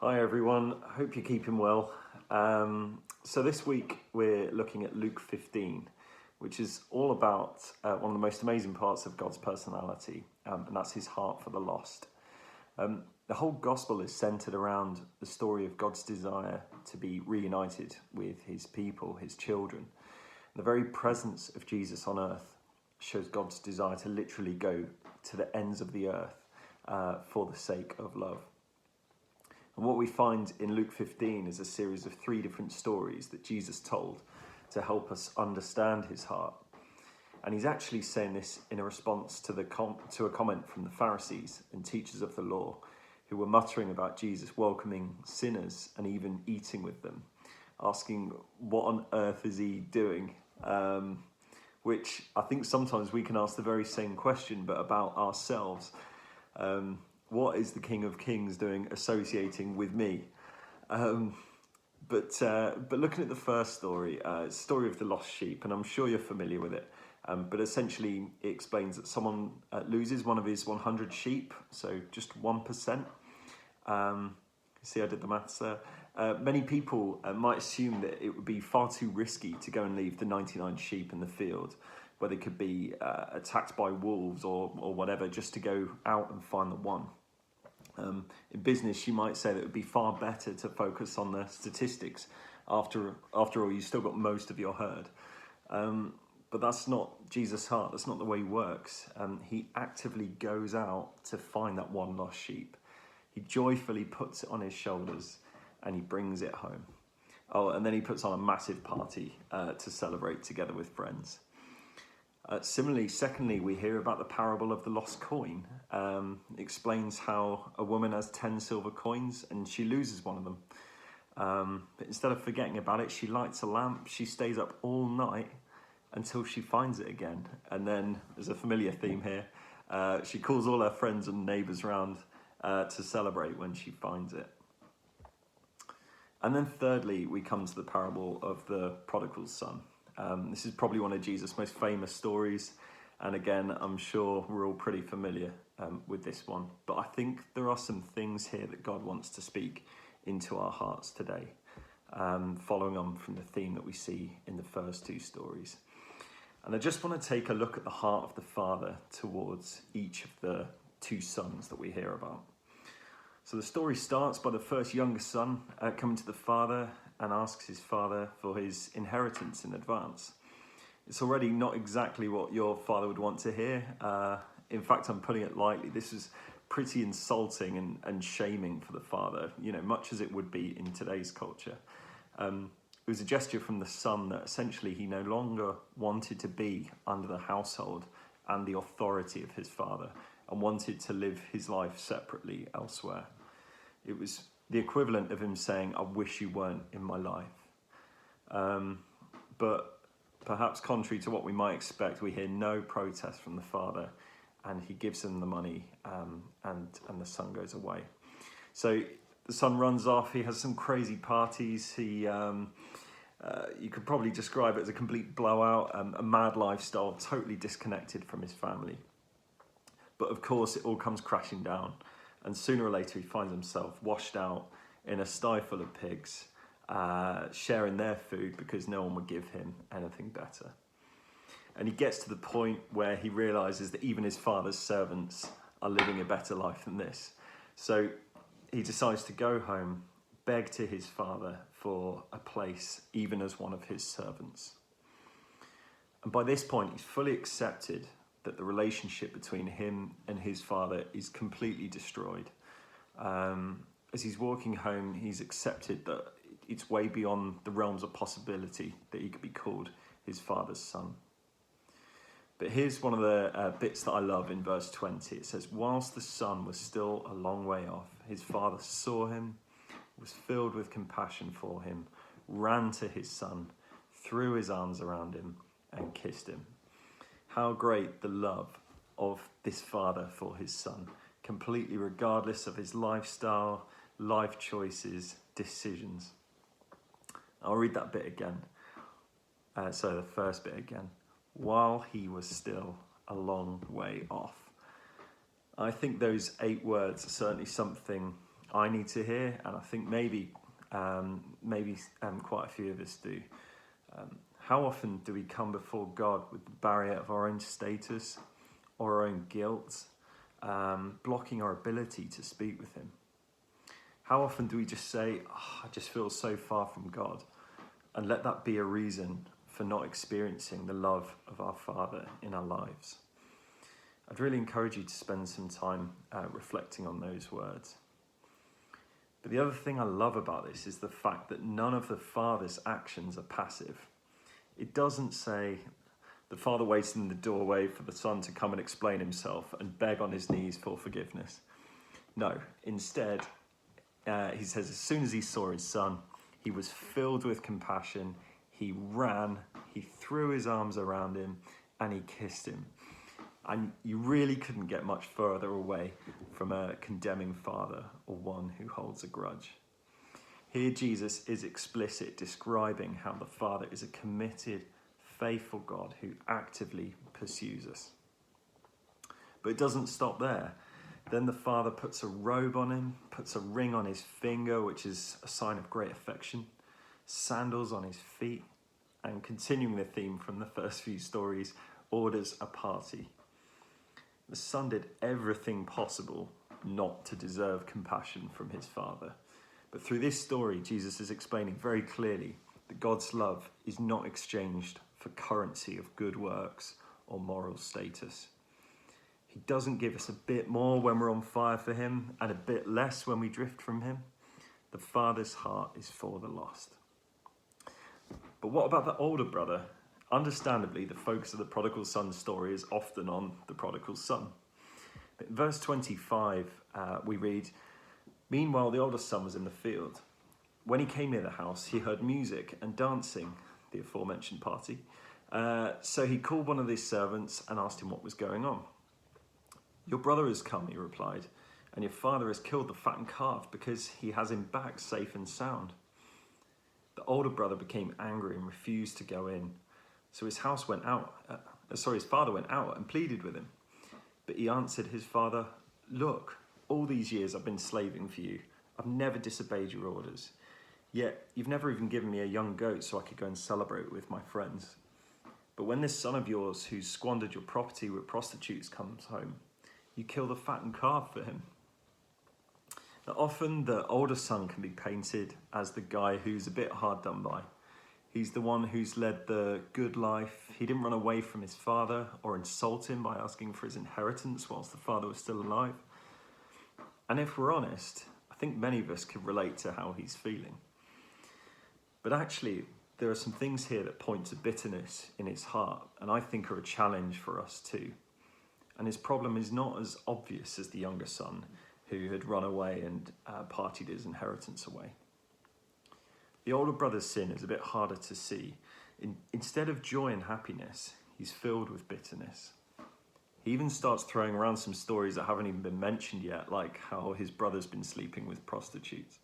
Hi everyone, hope you're keeping well. So this week we're looking at Luke 15, which is all about one of the most amazing parts of God's personality, and that's his heart for the lost. The whole gospel is centered around the story of God's desire to be reunited with his people, his children. The very presence of Jesus on earth shows God's desire to literally go to the ends of the earth for the sake of love. And what we find in Luke 15 is a series of 3 different stories that Jesus told to help us understand his heart. And he's actually saying this in a response to a comment from the Pharisees and teachers of the law who were muttering about Jesus welcoming sinners and even eating with them, asking what on earth is he doing? Which I think sometimes we can ask the very same question, but about ourselves. What is the King of Kings doing associating with me? But looking at the first story, it's the story of the lost sheep, and I'm sure you're familiar with it. But essentially, it explains that someone loses one of his 100 sheep, so just 1%. See, I did the maths there. Many people might assume that it would be far too risky to go and leave the 99 sheep in the field, where they could be attacked by wolves or whatever, just to go out and find the one. In business, you might say that it would be far better to focus on the statistics. After all, you've still got most of your herd. But that's not Jesus' heart. That's not the way he works. He actively goes out to find that one lost sheep. He joyfully puts it on his shoulders and he brings it home. Oh, and then he puts on a massive party to celebrate together with friends. Similarly, secondly, we hear about the parable of the lost coin. It explains how a woman has 10 silver coins and she loses one of them. But instead of forgetting about it, she lights a lamp, she stays up all night until she finds it again. And then, there's a familiar theme here, she calls all her friends and neighbours around to celebrate when she finds it. And then thirdly, we come to the parable of the Prodigal Son. This is probably one of Jesus' most famous stories. And again, I'm sure we're all pretty familiar with this one. But I think there are some things here that God wants to speak into our hearts today, following on from the theme that we see in the first 2 stories. And I just want to take a look at the heart of the Father towards each of the 2 sons that we hear about. So the story starts by the first younger son coming to the father and asks his father for his inheritance in advance. It's already not exactly what your father would want to hear. In fact, I'm putting it lightly. This is pretty insulting and shaming for the father, much as it would be in today's culture. It was a gesture from the son that essentially he no longer wanted to be under the household and the authority of his father and wanted to live his life separately elsewhere. It was the equivalent of him saying, I wish you weren't in my life. But perhaps contrary to what we might expect, we hear no protest from the father, and he gives him the money, and the son goes away. So the son runs off, he has some crazy parties, you could probably describe it as a complete blowout, a mad lifestyle, totally disconnected from his family. But of course, it all comes crashing down. And sooner or later, he finds himself washed out in a sty full of pigs, sharing their food because no one would give him anything better. And he gets to the point where he realizes that even his father's servants are living a better life than this. So he decides to go home, beg to his father for a place, even as one of his servants. And by this point, he's fully accepted that the relationship between him and his father is completely destroyed. As he's walking home, he's accepted that it's way beyond the realms of possibility that he could be called his father's son. But here's one of the bits that I love in verse 20. It says, whilst the son was still a long way off, his father saw him, was filled with compassion for him, ran to his son, threw his arms around him, and kissed him. How great the love of this father for his son, completely regardless of his lifestyle, life choices, decisions. I'll read that bit again. The first bit again. While he was still a long way off. I think those 8 words are certainly something I need to hear, and I think maybe quite a few of us do. How often do we come before God with the barrier of our own status or our own guilt, blocking our ability to speak with him? How often do we just say, I just feel so far from God, and let that be a reason for not experiencing the love of our Father in our lives? I'd really encourage you to spend some time reflecting on those words. But the other thing I love about this is the fact that none of the Father's actions are passive. It doesn't say the Father waited in the doorway for the Son to come and explain himself and beg on his knees for forgiveness. No, instead, he says as soon as he saw his son, he was filled with compassion. He ran, he threw his arms around him, and he kissed him. And you really couldn't get much further away from a condemning father or one who holds a grudge. Here Jesus is explicit, describing how the Father is a committed, faithful God who actively pursues us. But it doesn't stop there. Then the Father puts a robe on him, puts a ring on his finger, which is a sign of great affection, sandals on his feet, and continuing the theme from the first few stories, orders a party. The Son did everything possible not to deserve compassion from his Father. But through this story, Jesus is explaining very clearly that God's love is not exchanged for currency of good works or moral status. He doesn't give us a bit more when we're on fire for him and a bit less when we drift from him. The Father's heart is for the lost. But what about the older brother? Understandably, the focus of the prodigal son story is often on the prodigal son. But in verse 25, we read, "Meanwhile, the older son was in the field. When he came near the house, he heard music and dancing," the aforementioned party. So he called one of his servants and asked him what was going on. "Your brother has come," he replied, "and your father has killed the fattened calf because he has him back safe and sound." The older brother became angry and refused to go in. So his father went out and pleaded with him. But he answered his father, "Look, all these years I've been slaving for you. I've never disobeyed your orders. Yet you've never even given me a young goat so I could go and celebrate with my friends. But when this son of yours who's squandered your property with prostitutes comes home, you kill the fattened calf for him." Now, often the older son can be painted as the guy who's a bit hard done by. He's the one who's led the good life. He didn't run away from his father or insult him by asking for his inheritance whilst the father was still alive. And if we're honest, I think many of us could relate to how he's feeling. But actually, there are some things here that point to bitterness in his heart, and I think are a challenge for us too. And his problem is not as obvious as the younger son who had run away and partied his inheritance away. The older brother's sin is a bit harder to see. Instead of joy and happiness, he's filled with bitterness. He even starts throwing around some stories that haven't even been mentioned yet, like how his brother's been sleeping with prostitutes.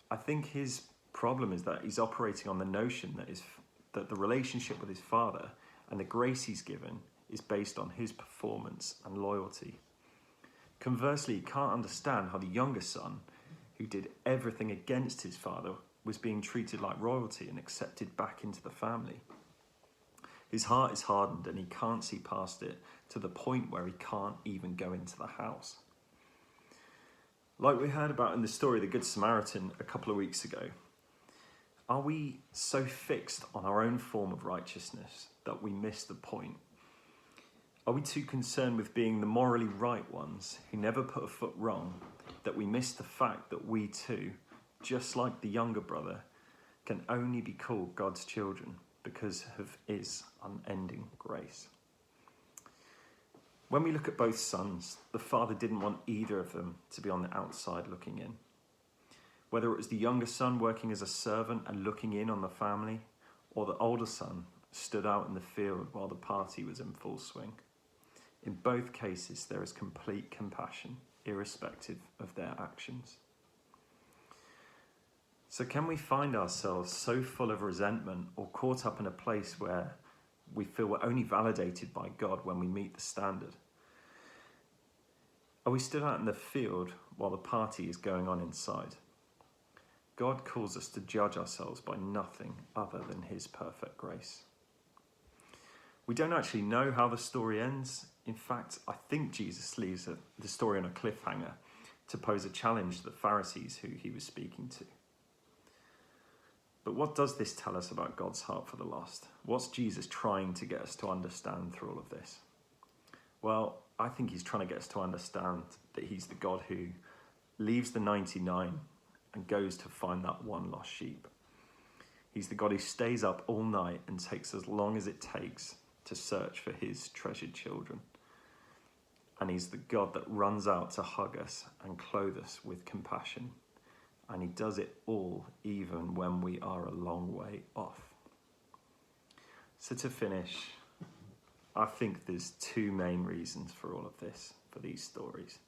I think his problem is that he's operating on the notion that the relationship with his father and the grace he's given is based on his performance and loyalty. Conversely, he can't understand how the younger son, who did everything against his father, was being treated like royalty and accepted back into the family. His heart is hardened and he can't see past it to the point where he can't even go into the house. Like we heard about in the story of the Good Samaritan a couple of weeks ago, are we so fixed on our own form of righteousness that we miss the point? Are we too concerned with being the morally right ones who never put a foot wrong that we miss the fact that we too, just like the younger brother, can only be called God's children because of his unending grace? When we look at both sons, the father didn't want either of them to be on the outside looking in. Whether it was the younger son working as a servant and looking in on the family, or the older son stood out in the field while the party was in full swing. In both cases, there is complete compassion, irrespective of their actions. So can we find ourselves so full of resentment or caught up in a place where we feel we're only validated by God when we meet the standard? Are we still out in the field while the party is going on inside? God calls us to judge ourselves by nothing other than his perfect grace. We don't actually know how the story ends. In fact, I think Jesus leaves the story on a cliffhanger to pose a challenge to the Pharisees who he was speaking to. But what does this tell us about God's heart for the lost? What's Jesus trying to get us to understand through all of this? Well, I think he's trying to get us to understand that he's the God who leaves the 99 and goes to find that one lost sheep. He's the God who stays up all night and takes as long as it takes to search for his treasured children. And he's the God that runs out to hug us and clothe us with compassion. And he does it all even when we are a long way off. So to finish, I think there's two main reasons for all of this, for these stories.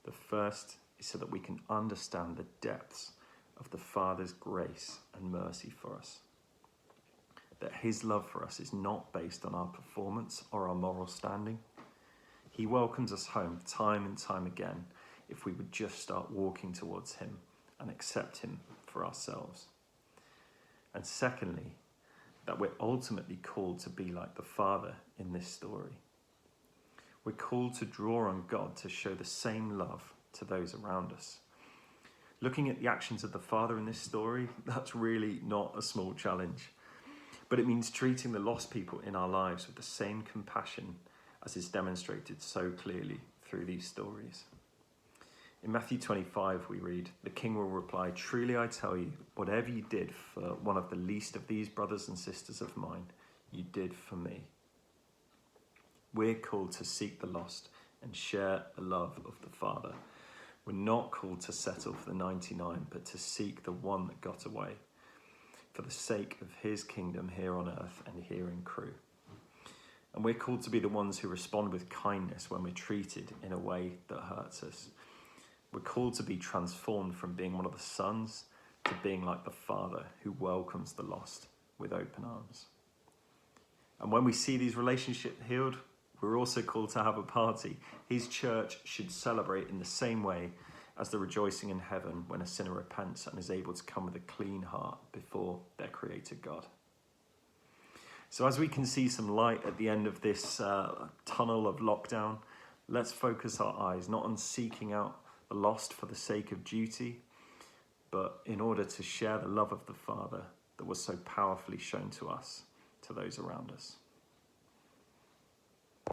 The first is so that we can understand the depths of the Father's grace and mercy for us. That his love for us is not based on our performance or our moral standing. He welcomes us home time and time again if we would just start walking towards him and accept him for ourselves. And secondly, that we're ultimately called to be like the Father in this story. We're called to draw on God to show the same love to those around us. Looking at the actions of the Father in this story, that's really not a small challenge. But it means treating the lost people in our lives with the same compassion as is demonstrated so clearly through these stories. In Matthew 25, we read, "The king will reply, 'Truly I tell you, whatever you did for one of the least of these brothers and sisters of mine, you did for me.'" We're called to seek the lost and share the love of the Father. We're not called to settle for the 99, but to seek the one that got away for the sake of his kingdom here on earth and here in Crewe. And we're called to be the ones who respond with kindness when we're treated in a way that hurts us. We're called to be transformed from being one of the sons to being like the Father who welcomes the lost with open arms. And when we see these relationships healed, we're also called to have a party. His church should celebrate in the same way as the rejoicing in heaven when a sinner repents and is able to come with a clean heart before their Creator God. So as we can see some light at the end of this tunnel of lockdown, let's focus our eyes not on seeking out the lost for the sake of duty, but in order to share the love of the Father that was so powerfully shown to us, to those around us.